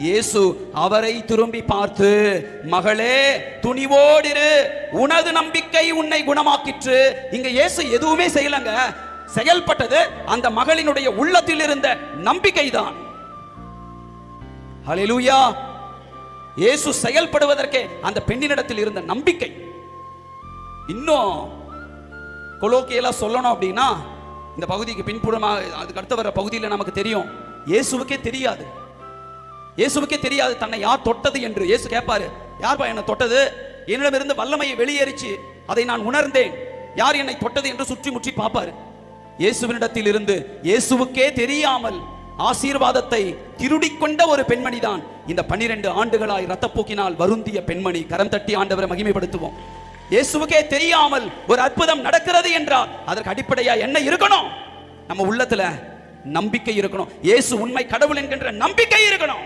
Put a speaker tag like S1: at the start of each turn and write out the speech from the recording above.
S1: இயேசு அவரை திரும்பி பார்த்து, மகளே துணிவோடிரு, உனது நம்பிக்கை உன்னை குணமாக்கிற்று. இங்க இயேசு எதுவுமே செய்யலங்க. செயல்பட்டது அந்த மகளினுடைய உள்ளத்தில் இருந்த நம்பிக்கை தான். ஹல்லேலூயா. இயேசு செயல்படுவதற்கே அந்த பெண்ணினிடத்தில் இருந்த நம்பிக்கை. இன்னும் கொலோக்கியலா சொல்லணும் அப்படின்னா, இந்த பகுதிக்கு பின்புறமாக அதுக்கு அடுத்து வர பகுதியில் நமக்கு தெரியும், இயேசுவுக்கே தெரியாது. இயேசுவுக்கே தெரியாது தன்னை யார் தொட்டது என்று. இயேசு கேட்பாரு, யார்பா என்னை தொட்டது? என்னிடமிருந்து வல்லமையை வெளியேறிச்சு, அதை நான் உணர்ந்தேன், யார் என்னை தொட்டது என்று சுற்றி முற்றி பார்ப்பாரு. இயேசுவினிடத்தில் இருந்து இயேசுவுக்கே தெரியாமல் ஆசீர்வாதத்தை திருடிக்கொண்ட ஒரு பெண்மணி தான் இந்த 12 ஆண்டுகளாய் இரத்தப்போக்கினால் வருந்திய பெண்மணி. கரம் தட்டி ஆண்டவரை மகிமைப்படுத்துவோம். இயேசுவுக்கே தெரியாமல் ஒரு அற்புதம் நடக்கிறது என்றால் அதற்கு அடிப்படையா என்ன இருக்கணும்? நம்ம உள்ளத்துல நம்பிக்கை இருக்கணும். இயேசு உண்மை கடவுள் என்கின்ற நம்பிக்கை இருக்கணும்.